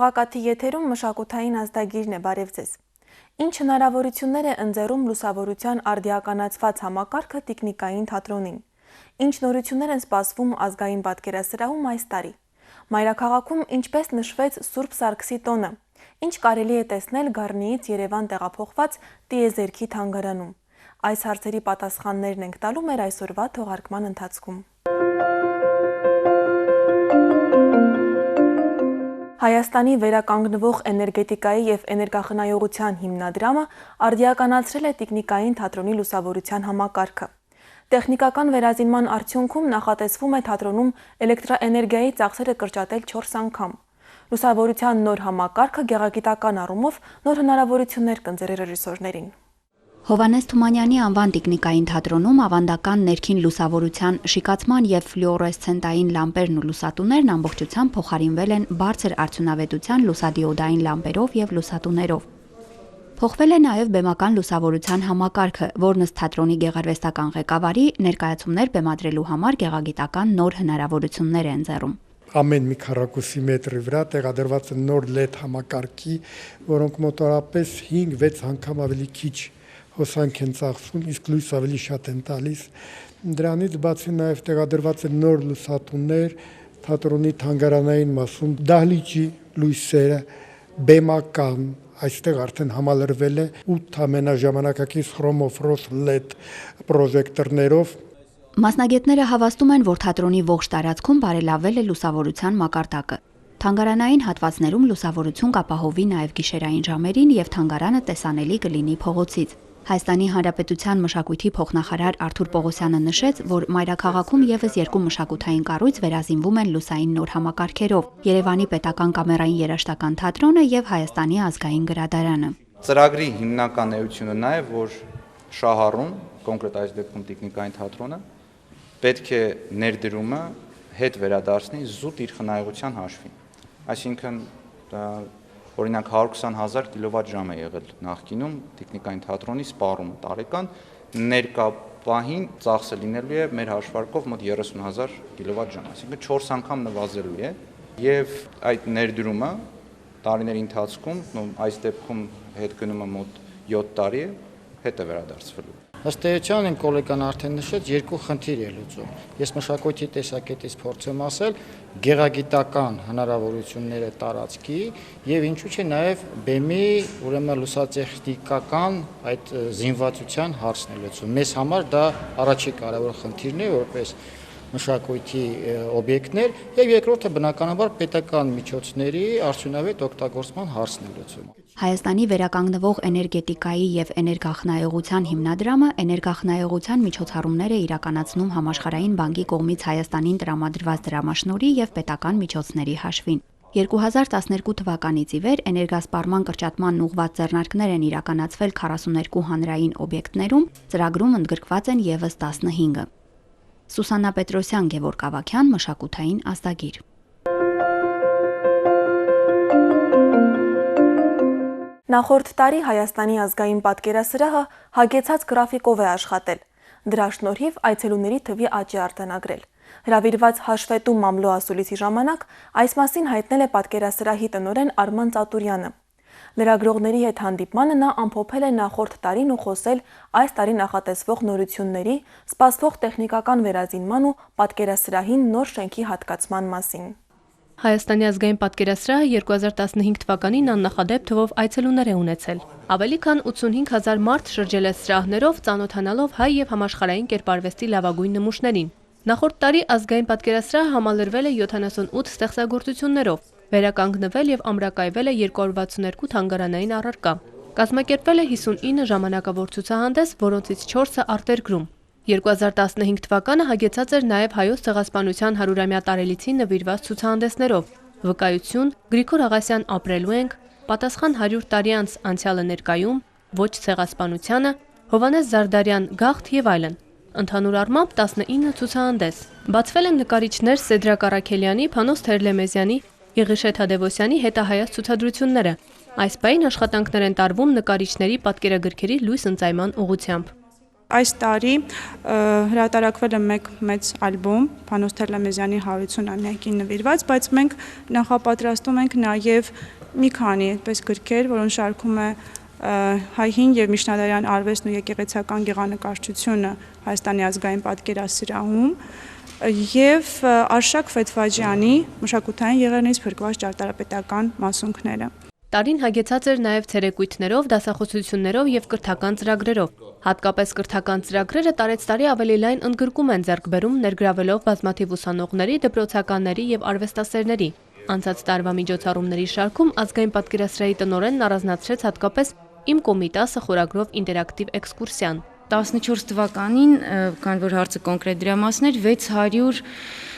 Քաղաքաթի եթերում մշակութային ազդագիրն է, բարև ձեզ։ Ինչ հնարավորություններ է ընձեռում լուսավորության արդիականացված համակարգը տիկնիկային թատրոնին։ Ինչ նորություններ են սպասվում ազգային պատկերասրահում այս տարի։ Մայրաքաղաքում ինչպես նշվեց Սուրբ Սարգսի տոնը։ Ինչ կարելի է տեսնել Գառնիից Երևան տեղափոխված տիեզերքի թանգարանում։ Այս հարցերի պատասխաններն ենք տալու մեր այսօրվա թողարկման ընթացքում։ Հայաստանի վերականգնվող էներգետիկայի և էներգախնայողության հիմնադրամը արդիականացրել է տիկնիկային թատրոնի լուսավորության համակարգը։ Տեխնիկական վերազինման արդյունքում նախատեսվում է թատրոնում էլեկտրաէներգիայի ծախսերը կրճատել 4 անգամ։ Լուսավորության նոր համակարգը գեղագիտական առումով նոր հնարավորություններ կընձեռի ռեժիսորներին։ Հովհաննես Թումանյանի անվան տիկնիկային թատրոնում ավանդական ներքին լուսավորության, շիկացման և ֆլյուորեսցենտային լամպերն ու լուսատուներն ամբողջությամբ փոխարինվել են բարձր արդյունավետության լուսադիոդային լամպերով և լուսատուներով։ Փոխվել է նաև բեմական լուսավորության համակարգը, որն ըստ թատրոնի գեղարվեստական ղեկավարի ներկայացումներ բեմադրելու համար գեղագիտական նոր հնարավորություններ է ընձեռում։ Ամեն մի քառակուսի մետրի վրա տեղադրված է նոր LED համակարգի, որոնք մոտավորապես 5-6 անգամ ավելի քիչ հոսանք են ծախսում, իսկ լույս ավելի շատ են տալիս։ Դրանից բացի նաև տեղադրված են նոր լուսատուներ թատրոնի թանգարանային մասում, դահլիճի լույսերը, բեմական, այստեղ արդեն համալրվել է 8 ամենաժամանակակից խրոմոֆրոս LED պրոժեկտորներով։ Մասնագետները հավաստում են, որ թատրոնի ողջ տարածքում բարելավվել է լուսավորության մակարդակը։ Թանգարանային հատվածներում լուսավորություն կապահովի նաև գիշերային ժամերին և թանգարանը տեսանելի կլինի փողոցից։ Հայաստանի Հանրապետության մշակույթի փոխնախարար Արթուր Պողոսյանը նշեց, որ Մայրաքաղաքում ևս 2 մշակութային կառույց վերազինվում են լուսային նոր համակարգերով՝ Երևանի պետական կամերային երաժշտական թատրոնը և Հայաստանի ազգային գրադարանը։ Ծրագրի հիմնական էությունը նա է, որ շահառուն, կոնկրետ այս դեպքում տիկնիկային թատրոնը, պետք է ներդրումը հետ վերադարձնի զուտ իր խնայողության հաշվին։ Այսինքն օրինակ 120,000 կիլովատ ժամ է եղել նախկինում տիկնիկային թատրոնի սպառումը տարեկան, ներկա պահին ծախսը լինելու է մեր հաշվարկով մոտ 30,000 կիլովատ ժամ, այսինքն 4 անգամ նվազելու է եւ այդ ներդրումը տարիների ընթացքում, այս դեպքում հետ գնումը մոտ 7 տարի է, հետ է վերադարձվելու։ Ըստ էության կոլեգան արդեն նշեց, 2 խնդիր է լուծում։ Ես մշակույթի տեսակետից փորձեմ ասել, գեղագիտական հնարավորությունները տարածքի եւ ինչու՞ չէ նաեւ բեմի, ուրեմն լուսատեխնիկական այդ զինվածության հարցն է լուծում։ Մեզ համար դա առաջի կարևոր խնդիրն է, որպես մշակույթի օբյեկտներ, եւ երկրորդը բնականաբար պետական միջոցների արդյունավետ օգտագործման հարցն է լուծում։ Հայաստանի վերականգնվող էներգետիկայի և էներգախնայողության հիմնադրամը էներգախնայողության միջոցառումներ է իրականացնում Համաշխարհային բանկի կողմից Հայաստանին տրամադրված դրամաշնորհի և պետական միջոցների հաշվին։ 2012 թվականից ի վեր էներգասպառման կրճատման ուղղված ձեռնարկներ են իրականացվել 42 հանրային օբյեկտներում, ծրագրում ընդգրկված են ևս 15-ը։ Սուսաննա Պետրոսյան, Գևորգ Ավագյան, մշակութային ազդագիր։ Նախորդ տարի Հայաստանի ազգային պատկերասրահը հագեցած գրաֆիկով է աշխատել։ Դրա շնորհիվ այցելուների թվի աճ է արձանագրել։ Հրավիրված հաշվետու մամլո ասուլիսի ժամանակ այս մասին հայտնել է պատկերասրահի տնօրեն Արման Ծատուրյանը։ Լրագրողների հետ հանդիպմանը նա ամփոփել է նախորդ տարին ու խոսել այս տարի նախատեսվող նորությունների, սպասվող տեխնիկական վերազինման ու պատկերասրահին նոր շենքի հատկացման մասին։ Հայաստանի ազգային պատկերասրահը 2015 թվականին աննախադեպ թվով այցելուներ է ունեցել։ Ավելի քան 85,000 մարդ շրջել է սրահներով, ծանոթանալով հայ և համաշխարհային կերպարվեստի լավագույն նմուշներին։ Նախորդ տարի ազգային պատկերասրահը համալրվել է 78 ստեղծագործություններով, վերականգնվել և ամրակայվել է 262 թանգարանային առարկա։ Կազմակերպվել է 59 ժամանակավոր ցուցահանդես, որոնցից 4-ը արտերկրում։ 2015 թվականը հագեցած էր նաև հայոց ցեղասպանության 100-ամյա տարելիցին նվիրված ցուցահանդեսներով՝ վկայություն, Գրիգոր Աղասյան ապրելու ենք, պատասխան 100 տարի անց անցյալը ներկայում, ոչ ցեղասպանությանը, Հովհաննես Զարդարյան գաղթ և այլն։ Ընդհանուր առմամբ 19 ցուցահանդես։ Բացվել են նկարիչներ Սեդրակ Առաքելյանի, Փանոս Թերլեմեզյանի, Եղիշե Թադևոսյանի հետահայաց ցուցադրությունները։ Այս պահին աշխատանքներ են տարվում նկարիչների պատկերագրքերի լույս ընծայման ուղղությամբ։ Այս տարի հրատարակվել է մեկ մեծ ալբոմ Փանոս Թերլեմեզյանի 100-ամյակին նվիրված, բայց մենք նախապատրաստում ենք նաև մի քանի այդպես գրքեր, որոնց շարքում է հայ հին եւ միջնադարյան արվեստն ու եկեղեցական գեղանկարչությունը Հայաստանի ազգային պատկերասրահում եւ Արշակ Ֆեթվաջյանի մշակութային եղերնից փրկված ճարտարապետական մասունքները։ Տարին հագեցած էր նաև ցերեկույթներով, դասախոսություններով եւ կրթական ծրագրերով։ Հատկապես կրթական ծրագրերը տարեցտարի ավելի լայն ընդգրկում են ձեռք բերում ներգրավելով բազմաթիվ ուսանողների, դպրոցականների եւ արվեստասերների։ Անցած տարվա միջոցառումների շարքում ազգային պատկերասրահի տնօրենն առանձնացրեց հատկապես «Իմ կոմիտասը» խորագրով ինտերակտիվ էքսկուրսիան։ 14 թվականին, քանի որ հարցը կոնկրետ դրամասներ,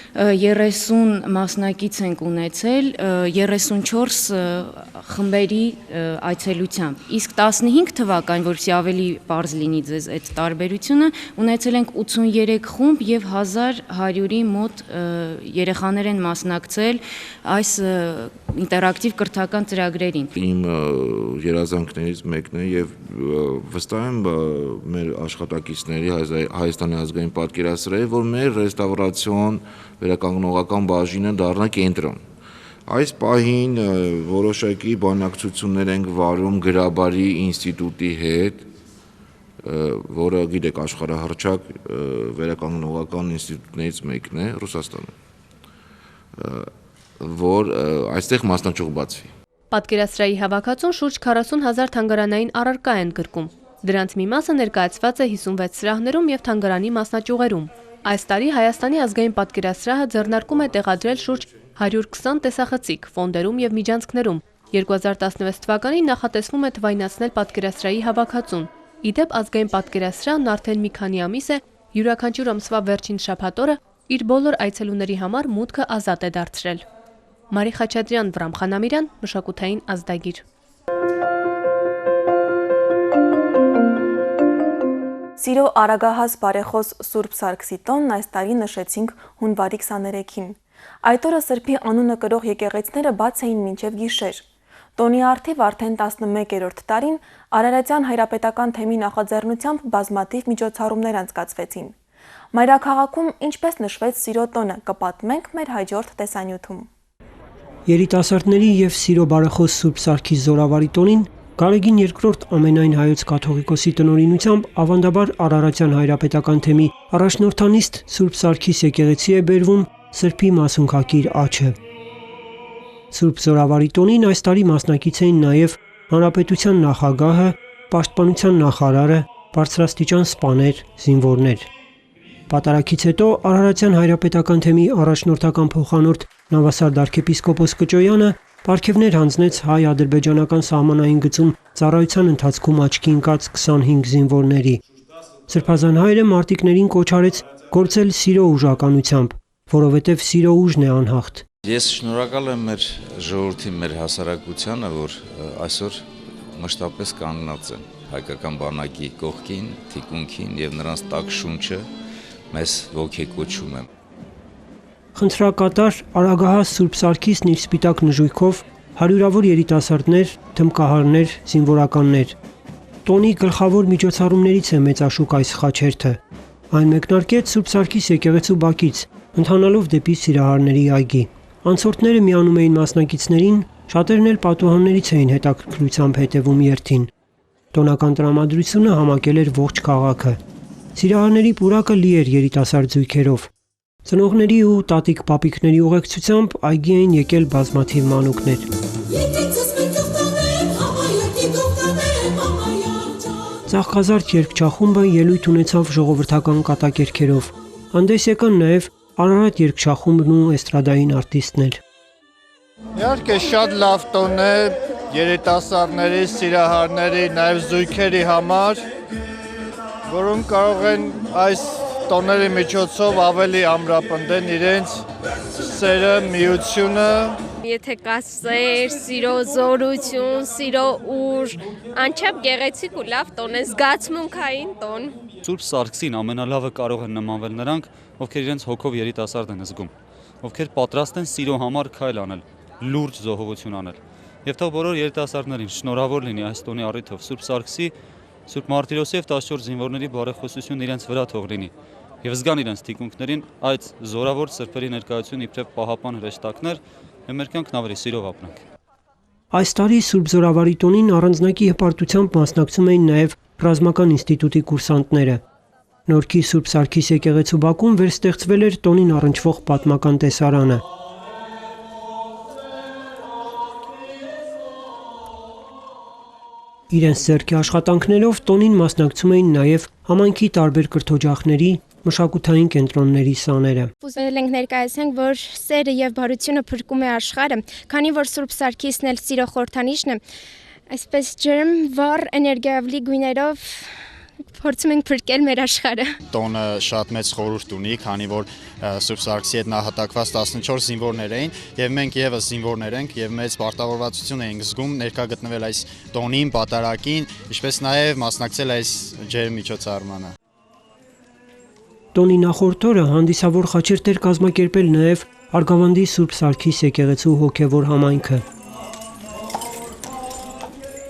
630 մասնակից ենք ունեցել 34 խմբերի այցելությամբ։ Իսկ 15 թվականին, որովհետեւ ավելի པարզ լինի ձեզ այդ տարբերությունը, ունեցել ենք 83 խումբ եւ 1100-ի մոտ երեխաներ են մասնակցել այս ինտերակտիվ կրթական ծրագրերին։ Իմ երազանքներից մեկն է եւ վստահ եմ մեր աշխատակիցների Հայաստանի ազգային պատկերասրահի, որ մեր ռեստավրացիոն վերականգնողական բաժինը դառնա կենտրոն։ Այս պահին որոշակի բանակցություններ ենք վարում Գրաբարի ինստիտուտի հետ, որը գիտեք աշխարհահռչակ վերականգնողական ինստիտուտներից մեկն է Ռուսաստանում, որ այստեղ մասնաճյուղ բացվի։ Պատկերասրահի հավաքածուն շուրջ 40,000 թանգարանային առարկա են գրկում։ Դրանց մի մասը ներկայացված է 56 սրահներում եւ թանգարանի մասնաճյուղերում։ Այս տարի Հայաստանի ազգային պատկերասրահը ձեռնարկում է տեղադրել շուրջ 120 տեսախցիկ ֆոնդերում եւ միջանցքներում։ 2016 թվականին նախատեսվում է թվայնացնել պատկերասրահի հավաքածուն։ Իդեպ ազգային պատկերասրահն արդեն մի քանի ամիս է յուրաքանչյուր ամսվա վերջին շաբաթօրը իր բոլոր այցելուների համար մուտքը ազատ է դարձրել։ Մարի Խաչատրյան, Վրամ Խանամիրյան, մշակութային ազդագիր։ Սիրո արագահաս բարեխոս Սուրբ Սարգսի տոնն այս տարի նշեցինք հունվարի 23-ին։ Այդ օրը Սրբի անունը կրող եկեղեցիները բաց էին մինչև գիշեր։ Տոնի առթիվ արդեն 11-րդ տարին Արարատյան հայրապետական թեմի նախաձեռնությամբ բազմաթիվ միջոցառումներ անցկացվեցին։ Մայրաքաղաքում ինչպես նշվեց Սիրո տոնը, կպատմենք մեր հաջորդ տեսանյութում։ Երիտասարդների եւ Սիրո բարեխոս Սուրբ Սարգիս զորավարի տոնին Գարեգին II ամենայն հայոց կաթողիկոսի տնօրինությամբ ավանդաբար Արարատյան հայրապետական թեմի առաջնորդանիստ Սուրբ Սարգիս եկեղեցի է բերվում Սրբի մասունքակիր աչը։ Սուրբ զորավարի տոնին այս տարի մասնակից էին նաև Հանրապետության նախագահը, Պաշտպանության նախարարը, բարձրաստիճան սպաներ, զինվորներ։ Պատարագից հետո Արարատյան հայրապետական թեմի առաջնորդական փոխանորդ Նավասարդ arczepiskopos Կճոյանը պարգևներ հանձնեց հայ-ադրբեջանական սահմանային գծում ծառայության ընթացքում աչքի ընկած 25 զինվորների։ Սրբազան հայրը մարտիկներին կոչ արեց գործել սիրո ուժականությամբ, որովհետև սիրո ուժն է անհաղթ։ Ես շնորհակալ եմ մեր ժողովրդի, մեր հասարակությանը, որ այսօր մշտապես կանգնած են հայկական բանակի կողքին, թիկունքին եւ նրանց տակ շունչը մեզ ոգեկոչում է։ Խնդրակատար Արագահաս Սուրբ Սարգիսն իր սպիտակ նժույգով հարյուրավոր երիտասարդներ, թմկահարներ, զինվորականներ։ Տոնի գլխավոր միջոցառումներից է մեծաշուկ այս խաչերթը։ Այն մեկնարկեց Սուրբ Սարգիս եկեղեցու բակից, ընթանալով դեպի Սիրահարների այգի։ Անցորդները միանում էին մասնակիցներին, շատերն էլ պատուհաններից էին հետաքրքրությամբ հետևում երթին։ Տոնական տրամադրությունը համակել էր ողջ քաղաքը։ Սիրահարների պուրակը լի էր երիտասարդ զույգերով։ Ծնողների ու տատիկ-պապիկների ուղեկցությամբ այգի էին եկել բազմաթիվ մանուկներ։ Ծաղկազարդ երգչախումբը ելույթ ունեցավ ժողովրդական կատակերգերով։ Հանդես եկան նաև Արարատ երգչախումբն ու էստրադային արտիստներ։ Իհարկե շատ լավ տոն է երիտասարդների, սիրահարների, նաև զույգերի համար, որոնք կարող են այս տոների միջոցով ավելի ամրապնդեն իրենց սերը, միությունը։ Եթե կա սեր, սիրո զորություն, սիրո ուժ, անչափ գեղեցիկ ու լավ տոն է, զգացմունքային տոն։ Սուրբ Սարգսին ամենալավը կարող են նմանվել նրանք, ովքեր իրենց հոգով երիտասարդ են զգում, ովքեր պատրաստ են սիրո համար քայլ անել, լուրջ զոհողություն անել։ Եվ թող բոլոր երիտասարդներին շնորհավոր լինի այս տոնի առիթով Սուրբ Սարգսի, Սուրբ Մարտիրոսի եւ 14 զինվորների բարեխոսություն իրենց վրա թող լինի։ Եվ զգան իրենց թիկունքներին այդ զորավոր սրբերի ներկայություն իբրև պահապան հրեշտակներ, եւ մեր կյանքն ավելի սիրով ապրենք։ Այս տարի Սուրբ Զորավարի տոնին առանձնակի հպարտությամբ մասնակցում էին նաև Ռազմական ինստիտուտի կուրսանտները։ Նորքի Սուրբ Սարգիս եկեղեցու բակում վերստեղծվել էր տոնին առնչվող պատմական տեսարանը։ Իրենց ձեռքի աշխատանքներով տոնին մասնակցում էին նաև համայնքի տարբեր կրթօջախների, մշակութային կենտրոնների սաները։ Ուզել ենք ներկայացնենք, որ սերը եւ բարությունը փրկում է աշխարհը, քանի որ Սուրբ Սարգիսն էլ սիրո խորհրդանիշն է, այսպես ջերմ, վառ, էներգիավլի գույներով փորձում ենք փրկել մեր աշխարհը։ Տոնը շատ մեծ խորհուրդ ունի, քանի որ Սուրբ Սարգսի հետ նախատակված 14 զինվորներ էին, եւ մենք եւս զինվորներ ենք եւ մեծ պարտավորվածություն ենք զգում ներկա գտնվել այս տոնին, պատարագին, ինչպես նաեւ մասնակցել այս ջերմ միջոցառմանը։ Տոնի նախորդ օրը հանդիսավոր խաչերտ էր կազմակերպել նաև Արգավանդի Սուրբ Սարգիս եկեղեցու հոգևոր համայնքը։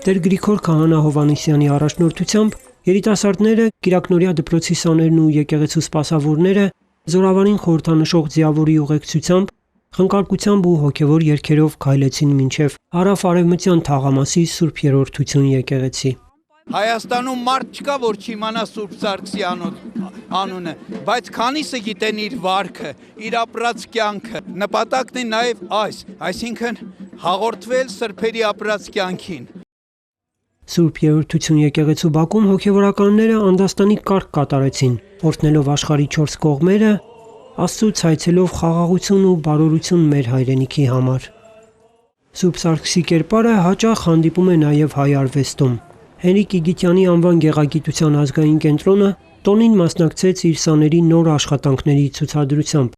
Տեր Գրիգոր Քահանա Հովանեսյանի առաջնորդությամբ երիտասարդները, Կիրակնորիա դպրոցի սաներն ու եկեղեցու սպասավորները Զորավարին խորհրդանշող ձիավորի ուղեկցությամբ, խնկարկությամբ ու հոգևոր երգերով քայլեցին մինչև հարավ-արևմտյան թաղամասի Սուրբ Երրորդություն եկեղեցի։ Հայաստանում մարդ չկա, որ չիմանա Սուրբ Սարգսի անունը, բայց քանիսը գիտեն իր վարքը, իր ապրած կյանքը։ Նպատակն է նաև այսինքն հաղորդվել սրբերի ապրած կյանքին։ Սուրբ Երրորդություն եկեղեցու բակում հոգևորականները անդաստանի կարգ կատարեցին, օրհնելով աշխարհի 4 կողմերը, Աստծուց այցելով խաղաղություն ու բարօրություն մեր հայրենիքի համար։ Սուրբ Սարգսի կերպարը հաճախ հանդիպում է նաև հայ արվեստում։ Հենրիկ Իգիթյանի անվան գեղագիտության ազգային կենտրոնը տոնին մասնակցեց իր սաների նոր աշխատանքների ցուցադրությամբ։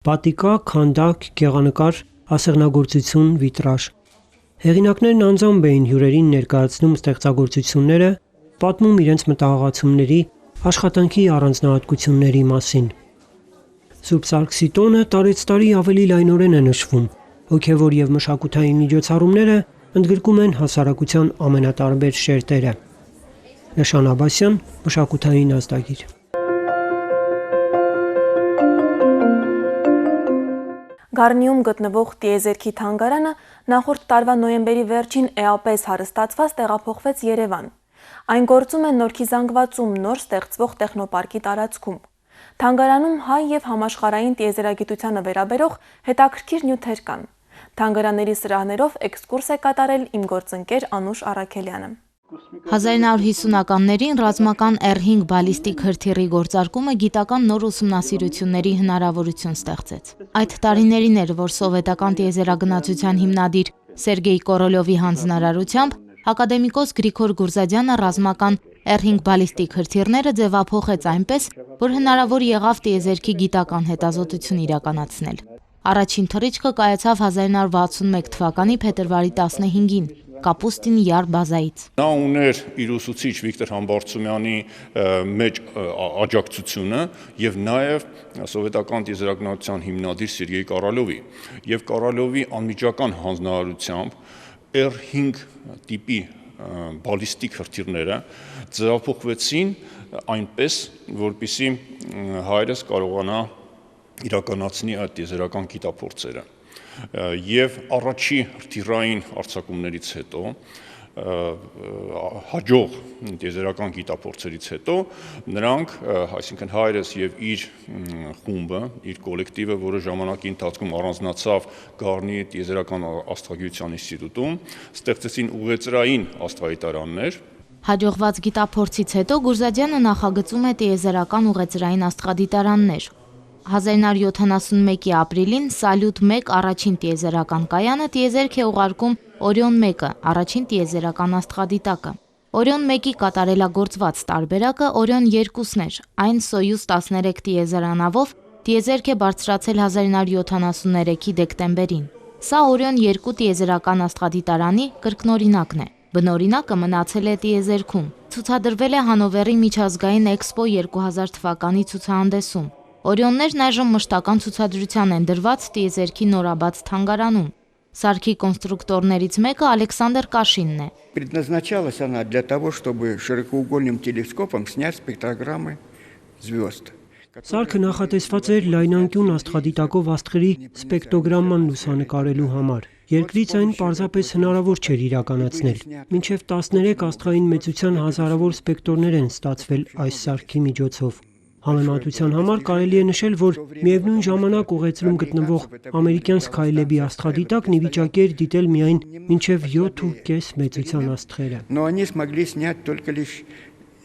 Պատիկա, քանդակ, գեղանկար, ասեղնագործություն, վիտրաժ։ Հեղինակներն անձամբ էին հյուրերին ներկայացնում ստեղծագործությունները, պատմում իրենց մտահղացումների, աշխատանքի առանձնահատկությունների մասին։ Սուրբ Սարգսի տոնը տարեցտարի ավելի լայնորեն է նշվում։ Հոգևոր եւ մշակութային միջոցառումները ընդգրկում են հասարակության ամենատարբեր շերտերը։ Նշան Աբասյան, մշակութային ազդագիր։ Գառնիում գտնվող տիեզերքի թանգարանը նախորդ տարվա նոյեմբերի վերջին էապես հարստացված տեղափոխվեց Երևան։ Այն գործում է Նորքի զանգվածում նոր ստեղծվող տեխնոպարկի տարածքում։ Թանգարանում հայ եւ համաշխարհային տիեզերագիտությանը վերաբերող հետաքրքիր նյութեր կան։ Թանգարանների սրահներով էքսկուրս է կատարել իմ գործընկեր Անուշ Առաքելյանը։ 1950-ականներին ռազմական R5 բալիստիկ հրթիռի գործարկումը գիտական նոր ուսումնասիրությունների հնարավորություն ստեղծեց։ Այդ տարիներին էր, որ սովետական տիեզերագնացության հիմնադիր Սերգեյ Կորոլյովի հանձնարարությամբ ակադեմիկոս Գրիգոր Գուրզադյանը ռազմական R5 բալիստիկ հրթիռները ձևափոխեց այնպես, որ հնարավոր եղավ տիեզերքի գիտական հետազոտություն իրականացնել։ Առաջին թռիչքը կայացավ 1961 թվականի փետրվարի 15-ին Կապուստին Յար բազայից։ Նա ուներ իր ուսուցիչ Վիկտոր Համբարձումյանի մեջ աջակցությունը եւ նաեւ սովետական տիեզերագնացության հիմնադիր Սերգեյ Կորոլյովի եւ Կորոլյովի անմիջական հանձնարարությամբ R5 տիպի բալիստիկ հրթիռները ձևափոխվեցին այնպես, որպեսզի հայրս կարողանա իրականացնի այդ տիեզերական գիտափորձերը։ Եվ առաջի հրթիռային արձակումներից հետո հաջող տիեզերական գիտափորձերից հետո նրանք, այսինքն հայրս եւ իր խումբը, իր կոլեկտիվը, որը ժամանակի ընթացքում առանձնացավ Գառնի տիեզերական աստղագիտության ինստիտուտում, ստեղծեցին ուղեծրային աստղադիտարաններ։ Հաջողված գիտափորձից հետո Գուրզադյանը նախագծում է տիեզերական ուղեծրային աստղադիտարաններ։ 1971-ի ապրիլին Սալյուտ 1 առաջին տիեզերական կայանը տիեզերք է ուղարկում Օրիոն 1-ը, առաջին տիեզերական աստղադիտակը։ Օրիոն 1-ի կատարելագործված տարբերակը Օրիոն 2-ն էր, այն Սոյուզ 13 տիեզերանավով տիեզերք է բարձրացել 1973-ի դեկտեմբերին։ Սա Օրիոն 2 տիեզերական աստղադիտարանի կրկնօրինակն է։ Բնօրինակը մնացել է տիեզերքում։ Ցուցադրվել է Հանովերի միջազգային Էքսպո 2000 թվականի ցուցահանդեսում։ Օրիոններն այժմ մշտական ցուցադրության են դրված տիեզերքի նորաբաց թանգարանում։ Սարքի կոնստրուկտորներից մեկը Ալեքսանդր Կաշինն է։ Предназначалась она для того, чтобы широкоугольным телескопом снять спектрограммы звезд. Սարքը նախատեսված էր լայնանկյուն աստղադիտակով աստղերի սպեկտրոգրաման լուսանկարելու համար։ Երկրից այն պարզապես հնարավոր չէր իրականացնել։ Մինչև 13 աստղային մեծության հազարավոր սպեկտրներ են ստացվել այս սարքի միջոցով։ Համեմատության համար կարելի է նշել, որ միևնույն ժամանակ ուղեծրում գտնվող ամերիկյան Skylab-ի աստղադիտակն ի վիճակի էր դիտել միայն մինչև 7,5 մեծության աստղերը։ Но они смогли снять только лишь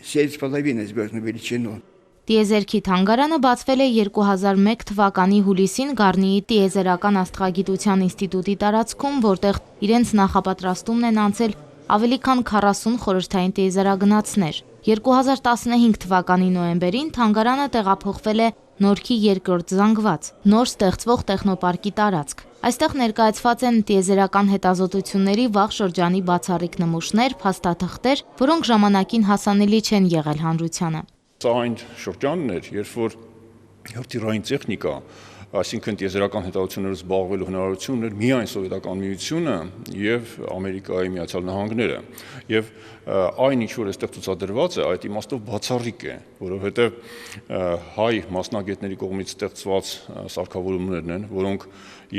7,5 звездную величину. Տիեզերքի թանգարանը բացվել է 2001 թվականի հուլիսին Գառնիի տիեզերական աստղագիտության ինստիտուտի տարածքում, որտեղ իրենց նախապատրաստումն են անցել ավելի քան 40 խորհրդային տիեզերագնացներ։ 2015 թվականի նոյեմբերին թանգարանը տեղափոխվել է Նորքի երկրորդ զանգված, նոր ստեղծվող տեխնոպարկի տարածք։ Այստեղ ներկայացված են տիեզերական հետազոտությունների վաղ շրջանի բացառիկ նմուշներ, փաստաթղթեր, որոնք ժամանակին հասանելի չեն եղել հանրությանը։ Սա այն շրջանն էր, երբ որ հրթիռային տեխնիկա, այսինքն տիեզերական հետազոտություններով զբաղվելու հնարավորություն ուներ միայն Սովետական Միությունը եւ Ամերիկայի Միացյալ Նահանգները։ Եվ այն ինչ որ այստեղ ցուցադրված է, այդ իմաստով բացառիկ է, որովհետեւ հայ մասնագետների կողմից ստեղծված սարքավորումներն են, որոնք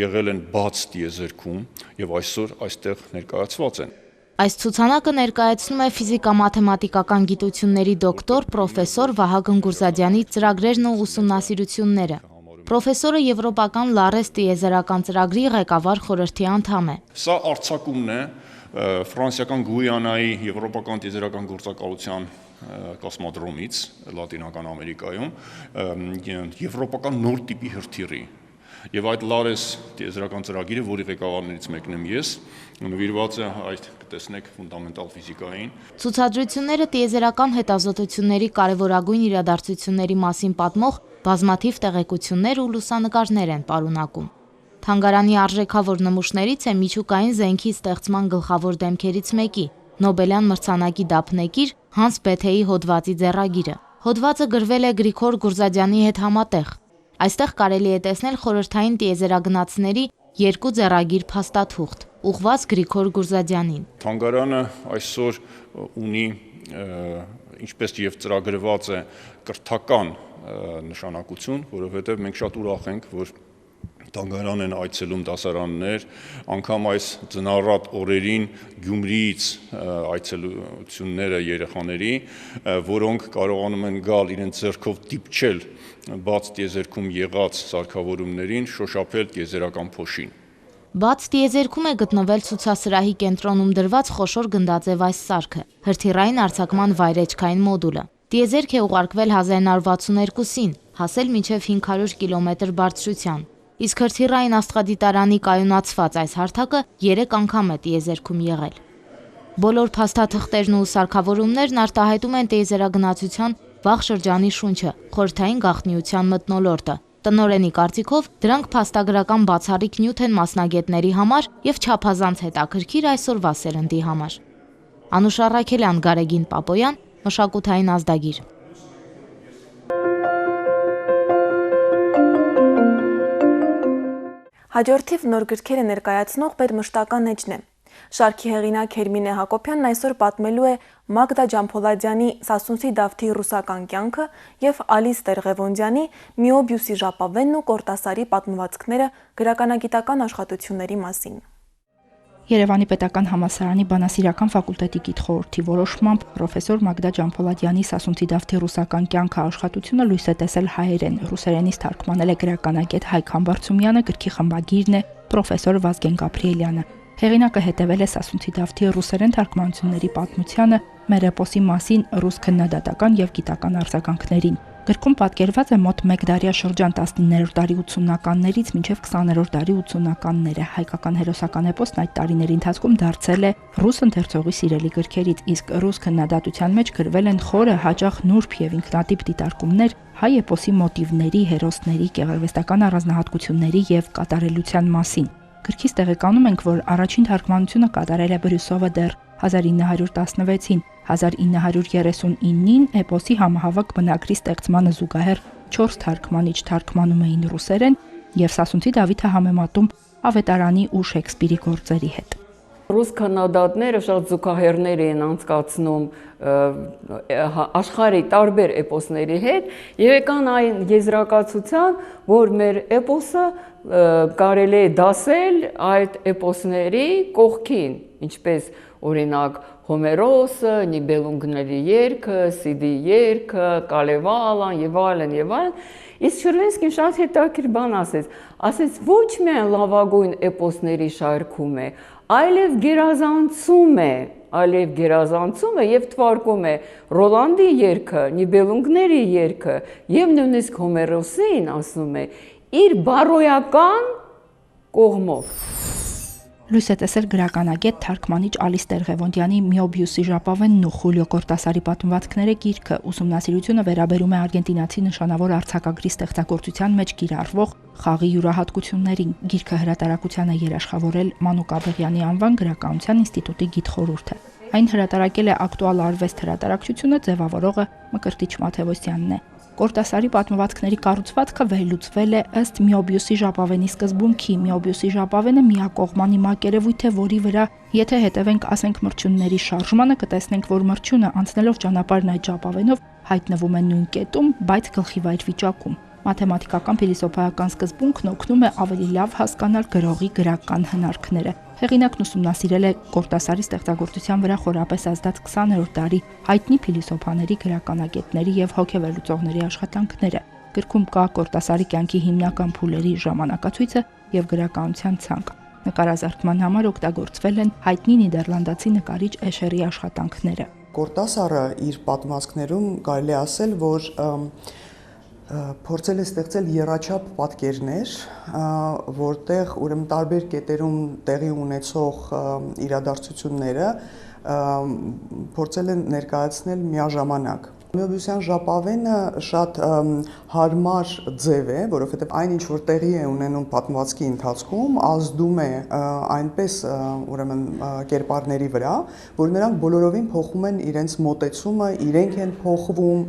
եղել են բաց տիեզերքում եւ այսօր այստեղ ներկայացված են։ Այս ցուցանակը ներկայացնում է ֆիզիկա-մաթեմատիկական գիտությունների դոկտոր պրոֆեսոր Վահագն Գուրզադյանի ծրագրերն ու ուսումնասիրությունները։ Պրոֆեսորը եվրոպական Լարես տիեզերական ծրագրի ղեկավար խորհրդի անդամ է։ Սա արձակումն է ֆրանսիական Գույանայի եվրոպական տիեզերական գործակալության կոսմոդրոմից Լատինական Ամերիկայում եվրոպական նոր տիպի հրթիռի։ Եվ այդ Լարես տիեզերական ծրագիրը, որի ղեկավարներից մեկն եմ ես, նվիրված է այդ կտեսնեք ֆունդամենտալ ֆիզիկային։ Ցուցադրությունները տիեզերական հետազոտությունների կարևորագույն իրադարձությունների մասին պատմող բազմաթիվ տեղեկություններ ու լուսանկարներ են պարունակում։ Թանգարանի արժեքավոր նմուշներից է միջուկային զենքի ստեղծման գլխավոր դեմքերից մեկի՝ Նոբելյան մրցանակի դափնեկիր Հանս Բեթեի հոդվածի ձեռագիրը։ Հոդվածը գրվել է Գրիգոր Գուրզադյանի հետ համատեղ։ Այստեղ կարելի է տեսնել խորհրդային տիեզերագնացների երկու ձեռագիր փաստաթուղթ, ուղղված Գրիգոր Գուրզադյանին։ Թանգարանը այսօր ունի, ինչպես եւ ծրագրված է, կրթական նշանակություն, որովհետեւ մենք շատ ուրախ ենք, որ թանգարան են այցելում դասարաններ, անգամ այս ծնարատ օրերին Գյումրիից այցելությունները երեխաների, որոնք կարողանում են գալ իրենց ձեռքով դիպչել բաց տիեզերքում եղած սարքավորումներին, շոշափել տիեզերական փոշին։ Բաց տիեզերքում է գտնվել ցուցասրահի կենտրոնում դրված խոշոր գնդաձև այս սարքը, հրթիռային արձակման վայրեջքային մոդուլը։ Տիեզերք է ուղարկվել 1962-ին, հասել մինչև 500 կիլոմետր բարձրության։ Իսկ հրթիռային աստղադիտարանի կայունացված այս հարթակը 3 անգամ է տիեզերքում եղել։ Բոլոր փաստաթղթերն ու սարքավորումներն արտահայտում են տիեզերագնացության վաղ շրջանի շունչը, խորհրդային գաղտնիության մթնոլորտը։ Տնօրենի կարծիքով դրանք փաստագրական բացառիկ նյութ են մասնագետների համար եւ չափազանց հետաքրքիր այսօրվա սերնդի համար։ Անուշ Առաքելյան, Գարեգին Պապոյան, Մշակութային ազդագիր։ Հաջորդիվ նոր գրքերը ներկայացնող պետմշտական էջն է։ Շարքի հեղինակ Հերմինե Հակոբյանն այսօր պատմելու է Մագդա Ջամփոլադյանի Սասունցի Դավթի ռուսական կյանքը եւ Ալիս Տերղևոնդյանի Միոբյուսի ժապավենն ու Կորտասարի պատմվածքները գրականագիտական աշխատությունների մասին։ Երևանի պետական համալսարանի բանասիրական ֆակուլտետի գիտխորհրդի որոշմամբ պրոֆեսոր Մագդա Ջամփոլադյանի Սասունցի Դավթի ռուսական կյանքը աշխատությունը լույս է տեսել հայերեն, ռուսերենից թարգմանել է գրականագետ Հայկ Համբարձումյանը, գրքի խմբագիրն է պրոֆեսոր Վազգեն Գաբրիելյանը։ Հեղինակը հետևել է Սասունցի Դավթի ռուսերեն թարգմանությունների պատմությանը, մեր էպոսի մասին ռուս քննադատական եւ գիտական արձագանքներին։ Գրքում պատկերված է մոտ 1 դարյա շրջան 19-րդ դարի 80-ականներից մինչև 20-րդ դարի 80-ականները։ Հայկական հերոսական էպոսն այդ տարիների ընթացքում դարձել է ռուս ընթերցողի սիրելի գրքերից, իսկ ռուս քննադատության մեջ գրվել են խորը, հաճախ նուրբ եւ ինքնատիպ դիտարկումներ հայ էպոսի մոտիվների, հերոսների, գեղարվեստական առանձնահատկությունների եւ կատարելության մասին։ Գրքից տեղեկանում ենք, որ առաջին թարգմանությունը կատարել է Բրյուսովը դեռ 1916-ին, 1939-ին էպոսի համահավաք բնագրի ստեղծմանը զուգահեռ 4 թարգմանիչ թարգմանում էին ռուսերեն եւ Սասունցի Դավիթը համեմատում Ավետարանի ու Շեքսպիրի գործերի հետ։ Ռուս քննադատները շատ զուգահեռներ են անցկացնում աշխարհի տարբեր էպոսների հետ եւ եկան այն եզրակացության, որ մեր էպոսը կարելի է դասել այդ էպոսների կողքին, ինչպես օրինակ Հոմերոսը, Նիբելունգների երգը, Սիդի երգը, Կալևալան եւ այլն եւ այլն։ Իսկ Շիրլինսկին շատ հետաքրքիր բան ասեց ոչ միայն լավագույն էպոսների շարքում է, այլև գերազանցում է եւ թվարկում է Ռոլանդի երգը, Նիբելունգների երգը եւ նույնիսկ Հոմերոսին ասում է իր բարոյական կողմով։ Լույս է տեսել գրականագետ թարգմանիչ Ալիստեր Ղևոնդյանի Միոբիուսի ժապավենն ու Խուլիո Կորտասարի պատմվածքները գիրքը ուսումնասիրությունը վերաբերում է արգենտինացի նշանավոր արձակագրի ստեղծագործության մեջ կիրառվող խաղի յուրահատկություններին։ Գիրքը հրատարակության է երաշխավորել Մանուկ Աբեղյանի անվան գրականության ինստիտուտի գիտխորհուրդը։ Այն հրատարակել է Ակտուալ արվեստ հրատարակչությունը, ձևավորողը Մկրտիչ Մաթևոսյանն է։ Կորտասարի պատմվածքների կառուցվածքը վերլուծվել է ըստ Միոբիուսի ժապավենի սկզբունքի։ Միոբիուսի ժապավենը միակողմանի մակերևույթ է, որի վրա եթե հետևենք ասենք մրջյունների շարժմանը, կտեսնենք, որ մրջյունը անցնելով ճանապարհն այդ ժապավենով հայտնվում է նույն կետում, բայց գլխիվայր վիճակում։ Մաթեմատիկական փիլիսոփայական սկզբունքն օգնում է ավելի լավ հասկանալ գրողի գրական հնարքները։ Հեղինակն ուսումնասիրել է Կորտասարի ստեղծագործության վրա խորապես ազդած 20-րդ դարի հայտնի փիլիսոփաների, գրականագետների եւ հոգեվերլուծողների աշխատանքները։ Գրքում կա Կորտասարի կյանքի հիմնական փուլերի ժամանակացույցը եւ գրականության ցանկ։ Նկարազարդման համար օգտագործվել են հայտնի նիդերլանդացի նկարիչ Էշերի աշխատանքները։ Կորտասարը իր պատմվածքներում կարելի ասել, որ փորձել է ստեղծել եռաչափ պատկերներ, որտեղ ուրեմն տարբեր կետերում տեղի ունեցող իրադարձությունները փորձել են ներկայացնել միաժամանակ։ Միոբիուսյան ժապավենը շատ հարմար ձև է, որովհետև այն ինչ որ տեղի է ունենում պատմվածքի ընթացքում, ազդում է այնպես ուրեմն կերպարների վրա, որ նրանք բոլորովին փոխում են իրենց մոտեցումը, իրենք են փոխվում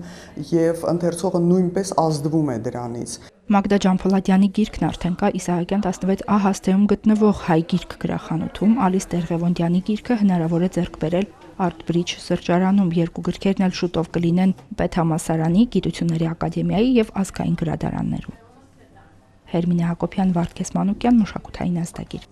եւ ընթերցողը նույնպես ազդվում է դրանից։ Մագդա Ջամփոլադյանի գիրքն արդեն կա Իսահակյան 16 A հասցեում գտնվող հայ գիրք գրախանութում, Ալիստեր Ղևոնդյանի գիրքը հնարավոր է ձեռք բերել Art Bridge սրճարանում, երկու գրքերն էլ շուտով կլինեն Պետհամալսարանի, Գիտությունների ակադեմիայի եւ Ազգային գրադարաններում։ Հերմինե Հակոբյան, Վարդգես Մանուկյան, Մշակութային ազդագիր։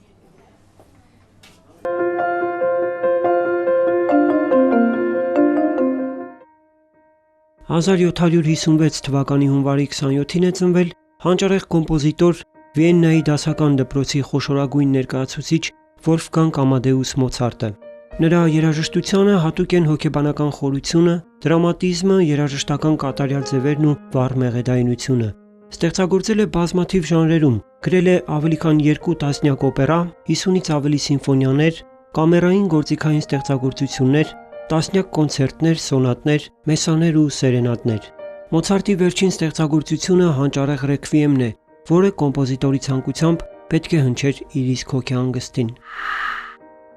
«1756 թվականի հունվարի 27-ին է ծնվել հանճարեղ կոմպոզիտոր Վիեննայի դասական դպրոցի խոշորագույն ներկայացուցիչ Վոլֆգանգ Ամադեուս Մոցարտը։ Նրա երաժշտությանը հատուկ են հոգեբանական խորությունը, դրամատիզմը, երաժշտական կատարյալ ձևերն ու վառ մեղեդայնությունը։ Ստեղծագործել է բազմաթիվ ժանրերում, գրել է ավելի քան 2 տասնյակ օպերա, 50-ից ավելի սիմֆոնիաներ, կամերային գործիքային ստեղծագործություններ, տասնյակ կոնցերտներ, սոնատներ, մեսաներ ու սերենադներ։ Մոցարտի վերջին ստեղծագործությունը հանճարեղ ռեքվիեմն է, որը կոմպոզիտորի ցանկությամբ պետք է հնչեր իր իսկ հոգեհանգստին։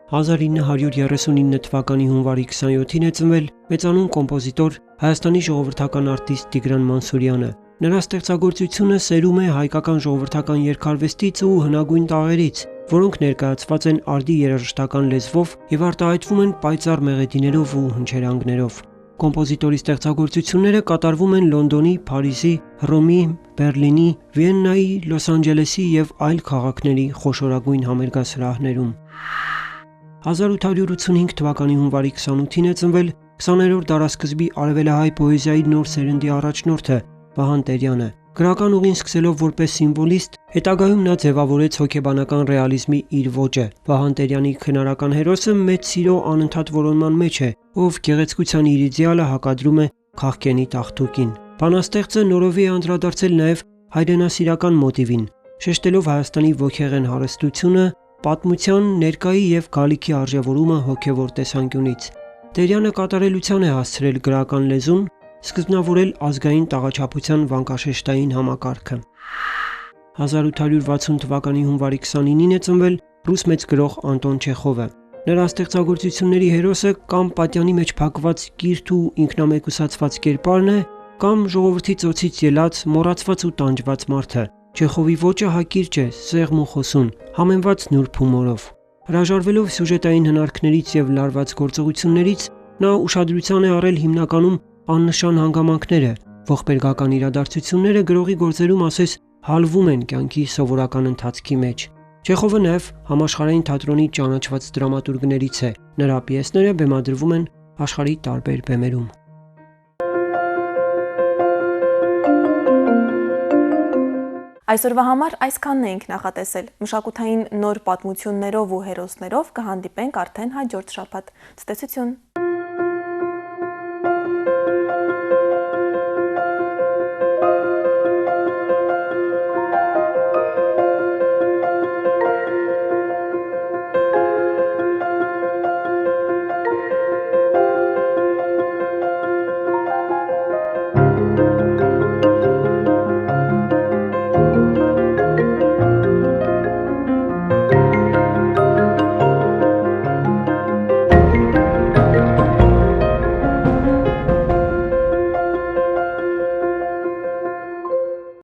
1939 թվականի հունվարի 27-ին է ծնվել մեծանուն կոմպոզիտոր, Հայաստանի ժողովրդական արտիստ Տիգրան Մանսուրյանը։ Նրա ստեղծագործությունը սերում է հայկական ժողովրդական երգարվեստից ու հնագույն տաղերից, որոնք ներկայացված են արդի երաժշտական լեզվով եւ արտահայտվում են պայծառ մեղեդիներով ու հնչերանգներով։ Կոմպոզիտորի ստեղծագործությունները կատարվում են Լոնդոնի, Փարիզի, Հռոմի, Բերլինի, Վիեննայի, Լոս Անջելեսի եւ այլ քաղաքների խոշորագույն համերգասրահներում։ 1885 թվականի հունվարի 28-ին է ծնվել 20-րդ դարասկզբի արևելահայ պոեզիայի նոր սերնդի առաջնորդը Վահան Տերյանը։ Գրական ուղին սկսելով որպես սիմվոլիստ, հետագայում նա ձևավորեց հոգեբանական ռեալիզմի իր ոճը։ Վահան Տերյանի քնարական հերոսը մեծ սիրո անընդհատ որոնման մեջ է, ով գեղեցկության իր իդեալը հակադրում է քաղկենի տաղտուկին։ Բանաստեղծը նորովի է անդրադարձել նաև հայրենասիրական մոտիվին, շեշտելով Հայաստանի ոգեղեն հարստությունը, պատմության, ներկայի եւ գալիքի արժևորումը հոգևոր տեսանկյունից։ Տերյանը կատարելության է հասցրել գրական լեզուն, սկզբնավորել ազգային տաղաչափության վանկաշեշտային համակարգը։ 1860 թվականի հունվարի 29-ին է ծնվել ռուս մեծ գրող Անտոն Չեխովը։ Նրա ստեղծագործությունների հերոսը կամ պատյանի մեջ փակված կիրթ ու ինքնամեկուսացված կերպարն է, կամ ժողովրդի ծոցից ելած, մոռացված ու տանջված մարդը։ Չեխովի ոճը հակիրճ է, սեղմ ու խոսուն, համեմված նուրբ հումորով։ Հրաժարվելով սյուժետային հնարքներից եւ լարված գործողություններից, նա ուշադրության է առել հիմնականում աննշան հանգամանքները, ողբերգական իրադարձությունները գրողի գործերում ասես հալվում են կյանքի սովորական ընթացքի մեջ։ Չեխովը նաև համաշխարհային թատրոնի ճանաչված դրամատուրգներից է։ Նրա պիեսները բեմադրվում են աշխարհի տարբեր բեմերում։ Այսօրվա համար այսքանն էինք նախատեսել։ Մշակութային նոր պատմություններով ու հերոսներով կհանդիպենք արդեն հաջորդ շաբաթ։ Ցտեսություն։